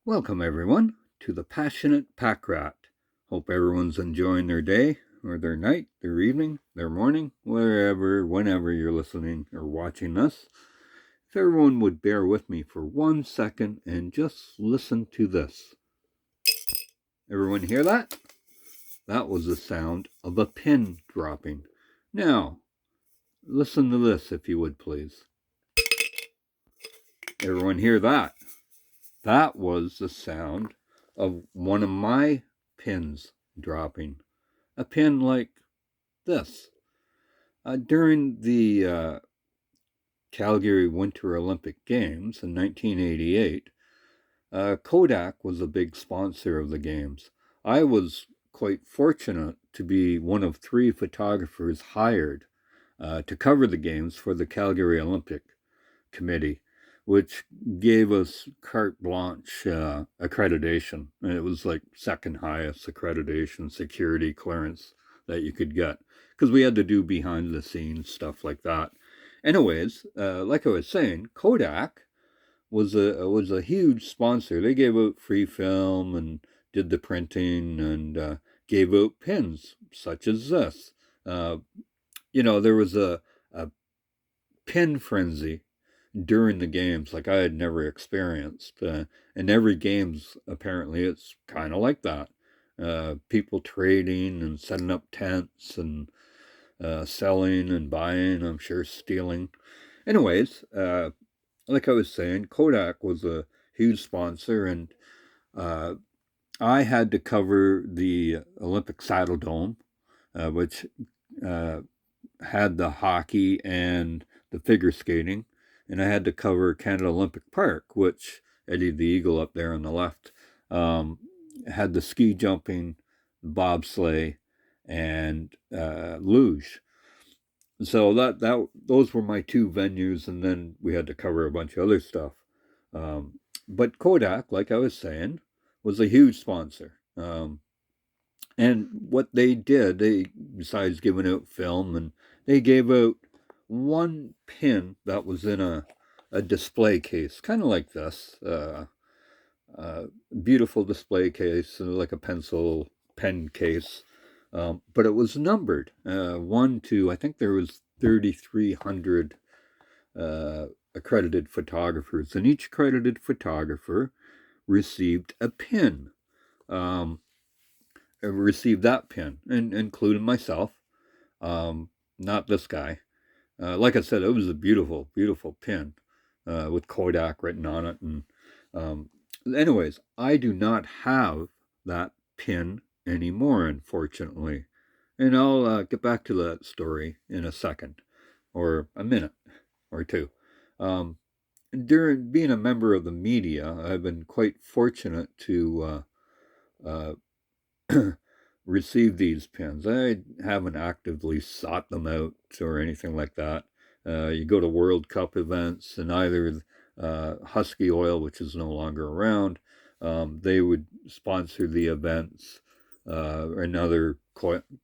Welcome, everyone, to the Passionate Pack Rat. Hope everyone's enjoying their day, or their night, their evening, their morning, wherever, whenever you're listening or watching this. If everyone would bear with me for 1 second and just listen to this. Everyone hear that? That was the sound of a pin dropping. Now, listen to this, if you would, please. Everyone hear that? That was the sound of one of my pins dropping. A pin like this. During the Calgary Winter Olympic Games in 1988, Kodak was a big sponsor of the Games. I was quite fortunate to be one of 3 photographers hired to cover the Games for the Calgary Olympic Committee, which gave us carte blanche accreditation. And it was like second highest accreditation, security clearance that you could get, because we had to do behind the scenes stuff like that. Anyways, like I was saying, Kodak was a huge sponsor. They gave out free film and did the printing and gave out pins such as this. There was a pin frenzy during the games like I had never experienced. And every games, apparently, it's kind of like that. People trading and setting up tents and selling and buying, I'm sure stealing. Anyways, like I was saying, Kodak was a huge sponsor, and I had to cover the Olympic Saddledome, which had the hockey and the figure skating, and I had to cover Canada Olympic Park, which Eddie the Eagle up there on the left had the ski jumping, bobsleigh, and luge. So those were my 2 venues, and then we had to cover a bunch of other stuff. But Kodak, like I was saying, was a huge sponsor. And what they did, besides giving out film, and they gave out one pin that was in a display case, kind of like this, beautiful display case, like a pencil pen case, but it was numbered 1 to, I think there was 3,300 accredited photographers, and each accredited photographer received a pin. Received that pin, and including myself. Not this guy. Like I said, it was a beautiful, beautiful pin with Kodak written on it. And anyways, I do not have that pin anymore, unfortunately. And I'll get back to that story in a second, or a minute, or 2. During being a member of the media, I've been quite fortunate to receive these pins. I haven't actively sought them out or anything like that. You go to World Cup events, and either Husky Oil, which is no longer around, they would sponsor the events, and other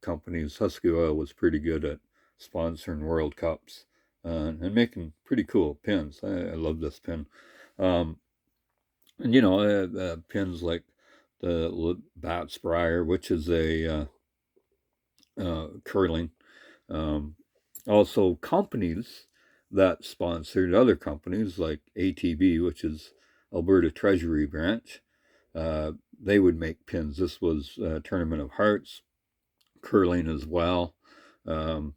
companies. Husky Oil was pretty good at sponsoring World Cups and making pretty cool pins. I love this pin. And pins like the Bat Sprier, which is a curling. Also, companies that sponsored other companies like ATB, which is Alberta Treasury Branch, they would make pins. This was Tournament of Hearts, curling as well. And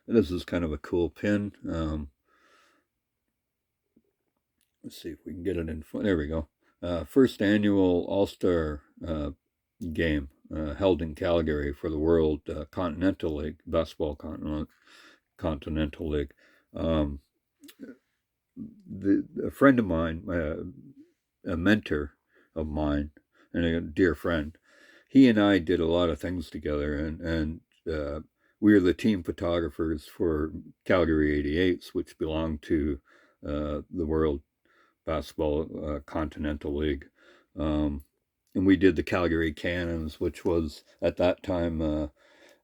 this is kind of a cool pin. Let's see if we can get it in front. There we go. First annual All-Star game held in Calgary for the World Continental League, Basketball Continental League. A friend of mine, a mentor of mine, and a dear friend, he and I did a lot of things together, and we were the team photographers for Calgary 88s, which belonged to the World Basketball Continental League. And we did the Calgary Cannons, which was at that time the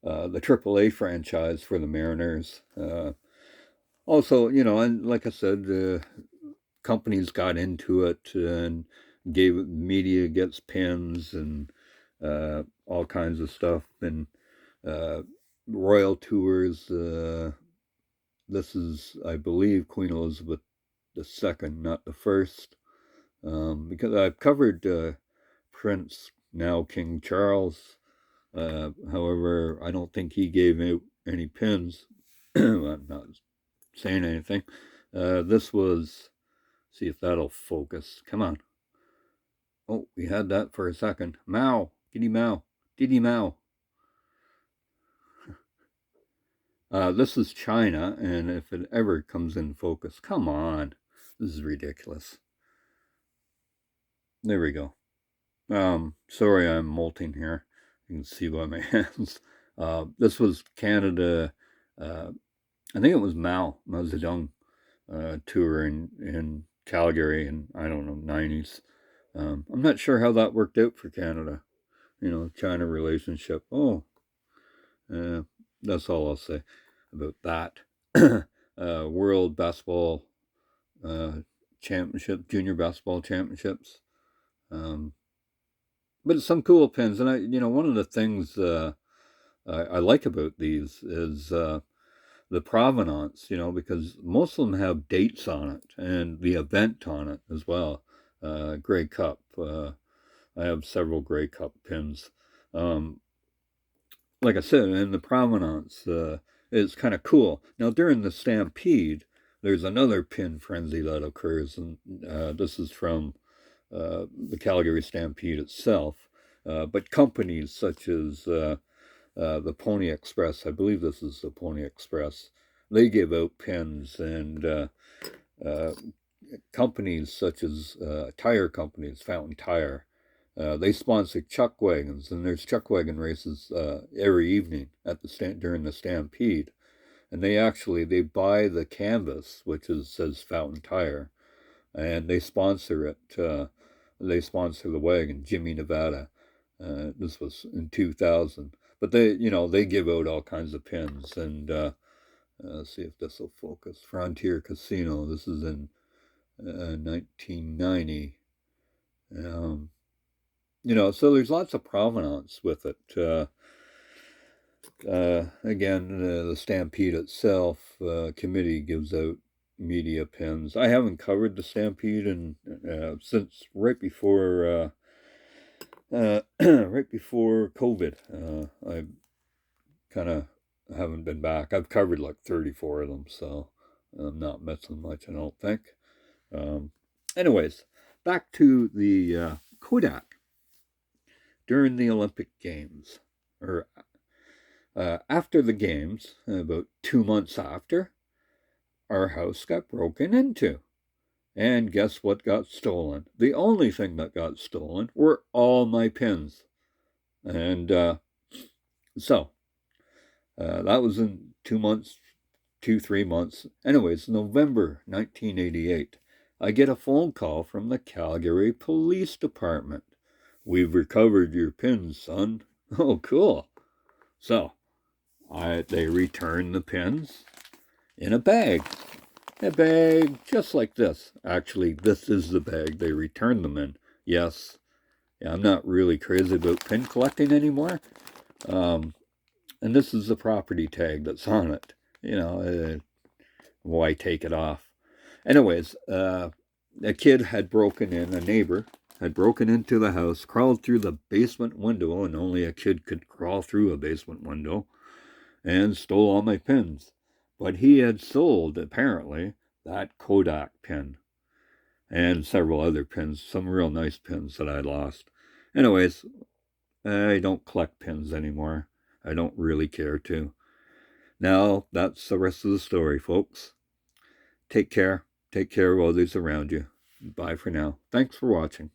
AAA franchise for the Mariners. Also, and like I said, companies got into it and media gets pins and all kinds of stuff, and royal tours. This is, I believe, Queen Elizabeth II, not the first, because I've covered Prince, now King Charles. However, I don't think he gave out any pins. I'm not saying anything. This was, see if that'll focus. Come on. Oh, we had that for a second. Mao, Giddy Mao, Diddy Mao. This is China, and if it ever comes in focus, come on. This is ridiculous. There we go. Sorry I'm molting here. You can see by my hands. This was Canada. I think it was Mao Zedong tour in Calgary in, I don't know, 90s. I'm not sure how that worked out for Canada. China relationship. That's all I'll say about that. World basketball championship, junior basketball championships. But it's some cool pins, and one of the things I like about these is the provenance, because most of them have dates on it and the event on it as well. Grey Cup. I have several Grey Cup pins. Like I said, and the provenance is kind of cool. Now, during the Stampede, there's another pin frenzy that occurs, and this is from the Calgary Stampede itself. But companies such as the Pony Express, I believe this is the Pony Express, they give out pins, and companies such as tire companies, Fountain Tire, they sponsor chuck wagons, and there's chuck wagon races every evening at during the Stampede, and they buy the canvas, which says Fountain Tire, and they sponsor it. They sponsor the wagon, Jimmy Nevada. This was in 2000, but they give out all kinds of pins, and let's see if this will focus. Frontier Casino. This is in 1990. So there's lots of provenance with it. Again, the Stampede itself, committee gives out media pins. I haven't covered the Stampede since right before COVID. I kind of haven't been back. I've covered like 34 of them, so I'm not missing much, I don't think. Anyways, back to the Kodak. During the Olympic Games, or after the Games, about 2 months after, our house got broken into. And guess what got stolen? The only thing that got stolen were all my pins. And so that was in 3 months. Anyways, November 1988, I get a phone call from the Calgary Police Department. We've recovered your pins, son. Oh, cool. So they returned the pins in a bag. A bag just like this. Actually, this is the bag they returned them in. Yes. Yeah, I'm not really crazy about pin collecting anymore. And this is the property tag that's on it. Why take it off? Anyways, a kid had broken in, a neighbor had broken into the house, crawled through the basement window, and only a kid could crawl through a basement window, and stole all my pins. But he had sold, apparently, that Kodak pin and several other pins, some real nice pins that I lost. Anyways, I don't collect pins anymore. I don't really care to. Now, that's the rest of the story, folks. Take care. Take care of others around you. Bye for now. Thanks for watching.